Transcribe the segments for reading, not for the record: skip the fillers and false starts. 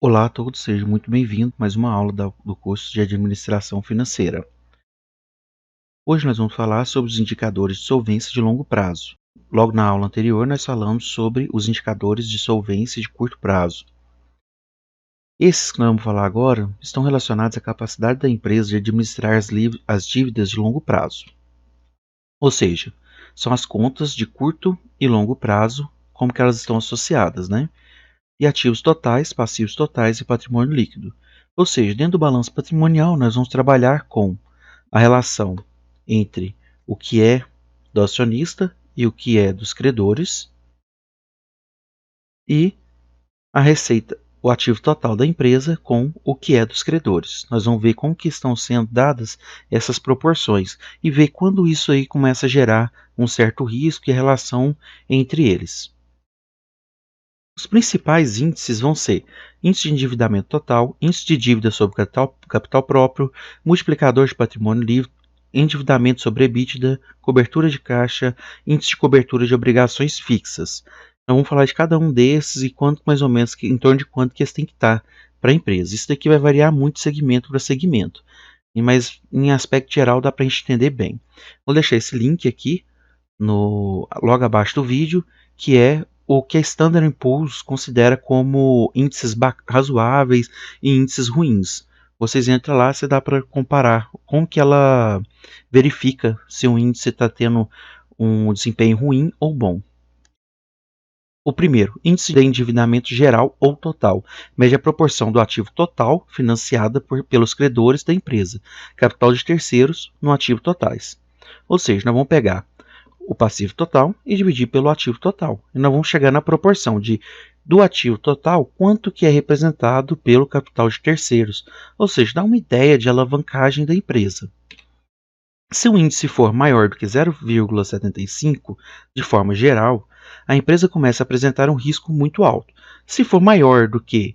Olá a todos, seja muito bem-vindo a mais uma aula do curso de Administração Financeira. Hoje nós vamos falar sobre os indicadores de solvência de longo prazo. Logo na aula anterior nós falamos sobre os indicadores de solvência de curto prazo. Esses que nós vamos falar agora estão relacionados à capacidade da empresa de administrar as dívidas de longo prazo. Ou seja, são as contas de curto e longo prazo, como que elas estão associadas, né? E ativos totais, passivos totais e patrimônio líquido. Ou seja, dentro do balanço patrimonial, nós vamos trabalhar com a relação entre o que é do acionista e o que é dos credores e a receita, o ativo total da empresa com o que é dos credores. Nós vamos ver como que estão sendo dadas essas proporções e ver quando isso aí começa a gerar um certo risco e a relação entre eles. Os principais índices vão ser índice de endividamento total, índice de dívida sobre capital próprio, multiplicador de patrimônio livre, endividamento sobre EBITDA, cobertura de caixa, índice de cobertura de obrigações fixas. Então, vamos falar de cada um desses e quanto mais ou menos em torno de quanto que eles têm que estar para a empresa. Isso daqui vai variar muito de segmento para segmento, mas em aspecto geral dá para a gente entender bem. Vou deixar esse link aqui logo abaixo do vídeo, que é o que a Standard & Poor's considera como índices razoáveis e índices ruins. Vocês entram lá, você dá para comparar como que ela verifica se um índice está tendo um desempenho ruim ou bom. O primeiro, índice de endividamento geral ou total, mede a proporção do ativo total financiada pelos credores da empresa, capital de terceiros no ativo totais. Ou seja, nós vamos pegar o passivo total e dividir pelo ativo total. E nós vamos chegar na proporção do ativo total, quanto que é representado pelo capital de terceiros. Ou seja, dá uma ideia de alavancagem da empresa. Se o índice for maior do que 0,75, de forma geral, a empresa começa a apresentar um risco muito alto. Se for maior do que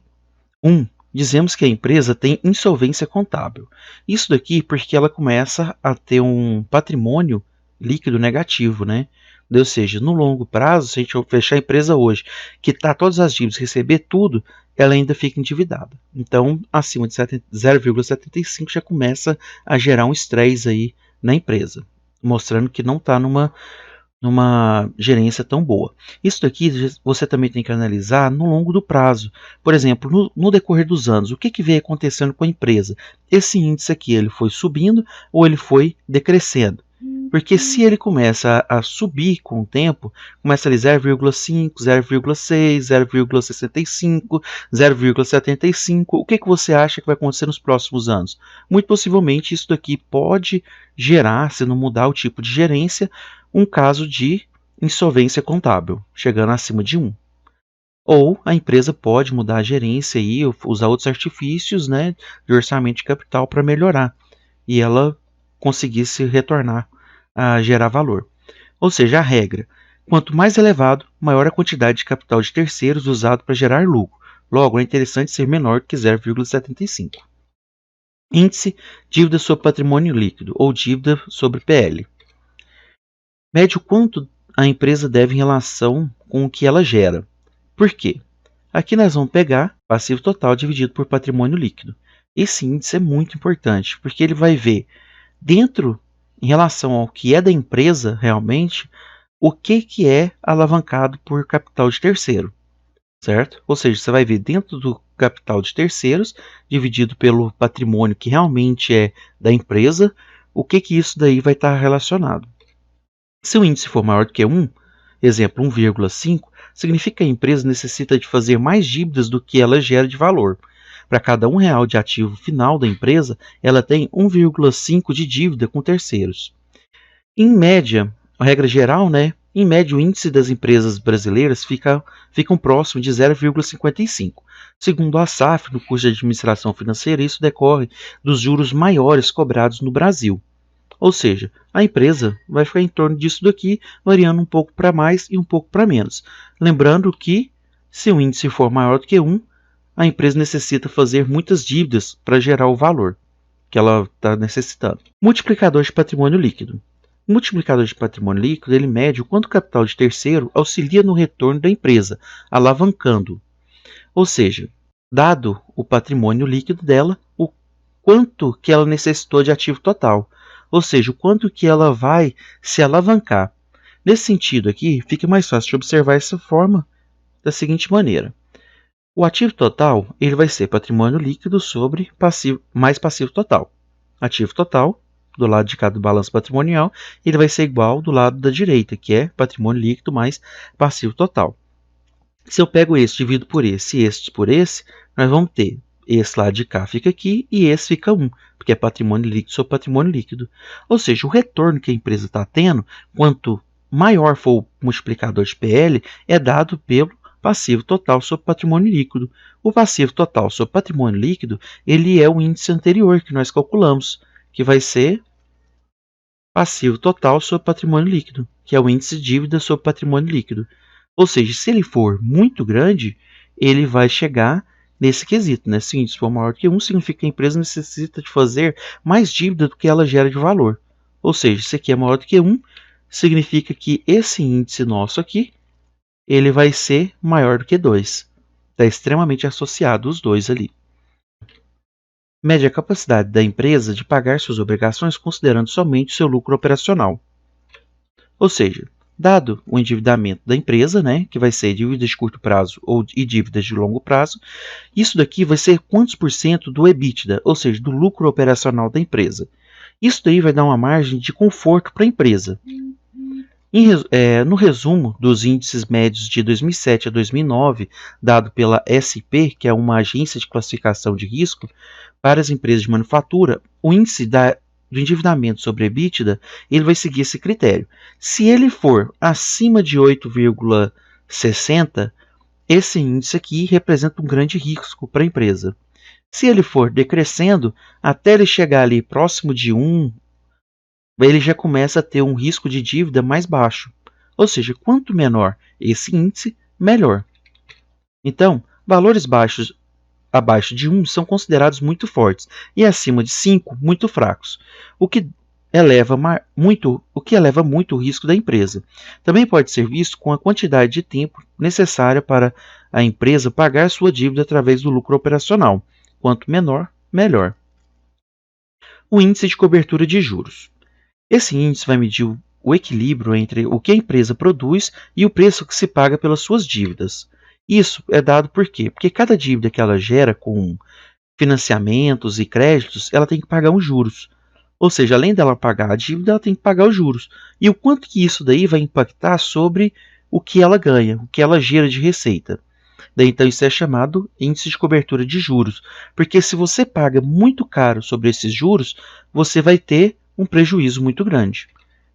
1, dizemos que a empresa tem insolvência contábil. Isso daqui porque ela começa a ter um patrimônio líquido negativo, né? Ou seja, no longo prazo, se a gente fechar a empresa hoje, quitar todas as dívidas, receber tudo, ela ainda fica endividada. Então, acima de 0,75 já começa a gerar um estresse aí na empresa, mostrando que não está numa gerência tão boa. Isso daqui você também tem que analisar no longo do prazo. Por exemplo, no decorrer dos anos, o que vem acontecendo com a empresa? Esse índice aqui, ele foi subindo ou ele foi decrescendo? Porque se ele começa a subir com o tempo, começa ali 0,5, 0,6, 0,65, 0,75, o que você acha que vai acontecer nos próximos anos? Muito possivelmente isso daqui pode gerar, se não mudar o tipo de gerência, um caso de insolvência contábil, chegando acima de 1. Ou a empresa pode mudar a gerência e usar outros artifícios, né, de orçamento de capital para melhorar e ela conseguir se retornar a gerar valor. Ou seja, a regra: quanto mais elevado, maior a quantidade de capital de terceiros usado para gerar lucro. Logo, é interessante ser menor que 0,75. Índice dívida sobre patrimônio líquido ou dívida sobre PL. Mede o quanto a empresa deve em relação com o que ela gera. Por quê? Aqui nós vamos pegar passivo total dividido por patrimônio líquido. Esse índice é muito importante, porque ele vai ver dentro, em relação ao que é da empresa realmente, o que é alavancado por capital de terceiro, certo? Ou seja, você vai ver dentro do capital de terceiros, dividido pelo patrimônio que realmente é da empresa, o que isso daí vai estar relacionado. Se o índice for maior do que 1, exemplo 1,5, significa que a empresa necessita de fazer mais dívidas do que ela gera de valor. Para cada R$1 de ativo final da empresa, ela tem 1,5 de dívida com terceiros. Em média, a regra geral, né? Em média, o índice das empresas brasileiras ficam próximo de 0,55. Segundo a SAF, no curso de Administração Financeira, isso decorre dos juros maiores cobrados no Brasil. Ou seja, a empresa vai ficar em torno disso daqui, variando um pouco para mais e um pouco para menos. Lembrando que, se o índice for maior do que 1, a empresa necessita fazer muitas dívidas para gerar o valor que ela está necessitando. Multiplicador de patrimônio líquido. O multiplicador de patrimônio líquido ele mede o quanto o capital de terceiro auxilia no retorno da empresa, alavancando. Ou seja, dado o patrimônio líquido dela, o quanto que ela necessitou de ativo total, ou seja, o quanto que ela vai se alavancar. Nesse sentido aqui, fica mais fácil de observar essa forma da seguinte maneira. O ativo total ele vai ser patrimônio líquido sobre passivo, mais passivo total. Ativo total, do lado de cá do balanço patrimonial, ele vai ser igual do lado da direita, que é patrimônio líquido mais passivo total. Se eu pego esse, divido por esse e esse por esse, nós vamos ter esse lado de cá fica aqui e esse fica 1, porque é patrimônio líquido sobre patrimônio líquido. Ou seja, o retorno que a empresa está tendo, quanto maior for o multiplicador de PL, é dado pelo passivo total sobre patrimônio líquido. O passivo total sobre patrimônio líquido, ele é o índice anterior que nós calculamos, que vai ser passivo total sobre patrimônio líquido, que é o índice de dívida sobre patrimônio líquido. Ou seja, se ele for muito grande, ele vai chegar nesse quesito, né? Se o índice for maior que 1, significa que a empresa necessita de fazer mais dívida do que ela gera de valor. Ou seja, se aqui é maior do que 1, significa que esse índice nosso aqui, ele vai ser maior do que 2. Está extremamente associado os dois ali. Mede a capacidade da empresa de pagar suas obrigações considerando somente seu lucro operacional. Ou seja, dado o endividamento da empresa, né, que vai ser dívidas de curto prazo e dívidas de longo prazo, isso daqui vai ser quantos por cento do EBITDA, ou seja, do lucro operacional da empresa. Isso daí vai dar uma margem de conforto para a empresa. No resumo dos índices médios de 2007 a 2009, dado pela SP, que é uma agência de classificação de risco, para as empresas de manufatura, o índice do endividamento sobre EBITDA, ele vai seguir esse critério. Se ele for acima de 8,60, esse índice aqui representa um grande risco para a empresa. Se ele for decrescendo, até ele chegar ali próximo de 1, ele já começa a ter um risco de dívida mais baixo. Ou seja, quanto menor esse índice, melhor. Então, valores baixos abaixo de 1 são considerados muito fortes e acima de 5 muito fracos, o que eleva muito o risco da empresa. Também pode ser visto com a quantidade de tempo necessária para a empresa pagar sua dívida através do lucro operacional. Quanto menor, melhor. O índice de cobertura de juros. Esse índice vai medir o equilíbrio entre o que a empresa produz e o preço que se paga pelas suas dívidas. Isso é dado por quê? Porque cada dívida que ela gera com financiamentos e créditos, ela tem que pagar os juros. Ou seja, além dela pagar a dívida, ela tem que pagar os juros. E o quanto que isso daí vai impactar sobre o que ela ganha, o que ela gera de receita. Daí, então, isso é chamado índice de cobertura de juros. Porque se você paga muito caro sobre esses juros, você vai ter um prejuízo muito grande.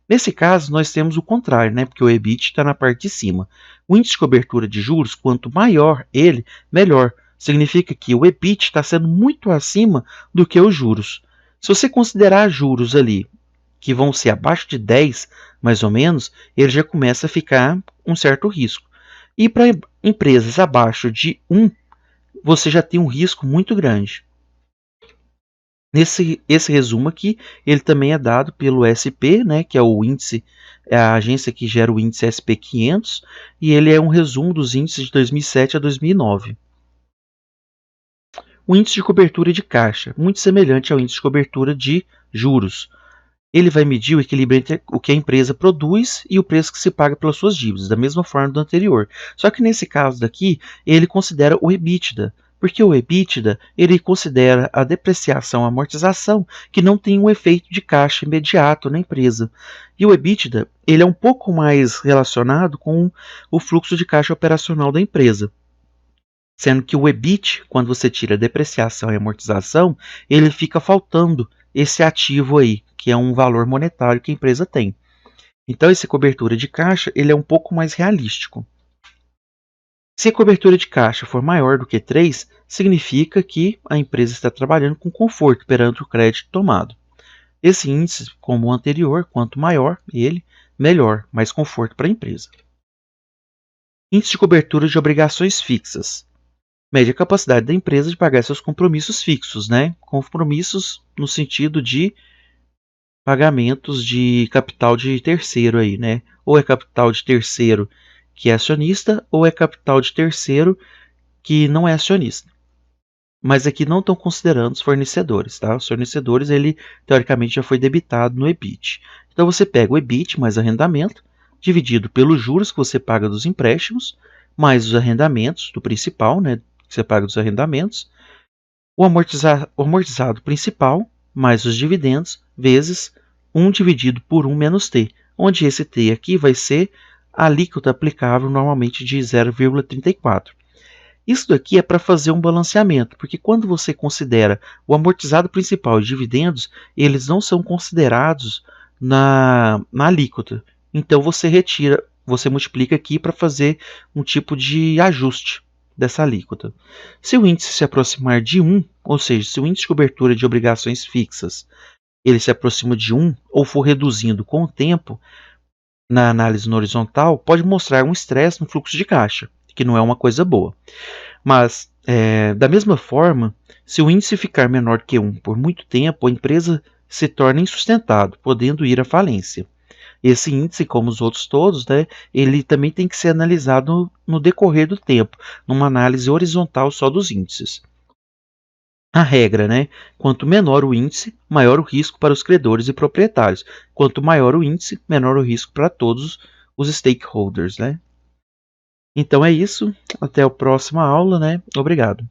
Nesse caso, nós temos o contrário, né? Porque o EBIT está na parte de cima. O índice de cobertura de juros, quanto maior ele, melhor. Significa que o EBIT está sendo muito acima do que os juros. Se você considerar juros ali, que vão ser abaixo de 10, mais ou menos, ele já começa a ficar um certo risco. E para empresas abaixo de 1, você já tem um risco muito grande. Esse resumo aqui, ele também é dado pelo SP, né, que é o índice, é a agência que gera o índice SP500, e ele é um resumo dos índices de 2007 a 2009. O índice de cobertura de caixa, muito semelhante ao índice de cobertura de juros. Ele vai medir o equilíbrio entre o que a empresa produz e o preço que se paga pelas suas dívidas, da mesma forma do anterior. Só que nesse caso daqui, ele considera o EBITDA, porque o EBITDA ele considera a depreciação, a amortização, que não tem um efeito de caixa imediato na empresa. E o EBITDA ele é um pouco mais relacionado com o fluxo de caixa operacional da empresa. Sendo que o EBIT, quando você tira a depreciação e amortização, ele fica faltando esse ativo aí, que é um valor monetário que a empresa tem. Então, essa cobertura de caixa ele é um pouco mais realístico. Se a cobertura de caixa for maior do que 3, significa que a empresa está trabalhando com conforto perante o crédito tomado. Esse índice, como o anterior, quanto maior ele, melhor, mais conforto para a empresa. Índice de cobertura de obrigações fixas. Mede a capacidade da empresa de pagar seus compromissos fixos, né? Compromissos no sentido de pagamentos de capital de terceiro aí, né? Ou é capital de terceiro que é acionista, ou é capital de terceiro que não é acionista. mas aqui não estão considerando os fornecedores, tá? Os fornecedores, ele teoricamente já foi debitado no EBIT. Então você pega o EBIT mais arrendamento, dividido pelos juros que você paga dos empréstimos, mais os arrendamentos do principal, né? Que você paga dos arrendamentos, o amortizado principal, mais os dividendos, vezes 1 dividido por 1 menos T, onde esse T aqui vai ser a alíquota aplicável normalmente de 0,34. Isso daqui é para fazer um balanceamento, porque quando você considera o amortizado principal e dividendos, eles não são considerados na alíquota. Então você retira, você multiplica aqui para fazer um tipo de ajuste dessa alíquota. Se o índice se aproximar de 1, ou seja, se o índice de cobertura de obrigações fixas ele se aproxima de 1 ou for reduzindo com o tempo, na análise no horizontal, pode mostrar um estresse no fluxo de caixa, que não é uma coisa boa. Mas, da mesma forma, se o índice ficar menor que 1 por muito tempo, a empresa se torna insustentável, podendo ir à falência. Esse índice, como os outros todos, né, ele também tem que ser analisado no decorrer do tempo, numa análise horizontal só dos índices. A regra, né? Quanto menor o índice, maior o risco para os credores e proprietários. Quanto maior o índice, menor o risco para todos os stakeholders, né? Então é isso. Até a próxima aula, né? Obrigado.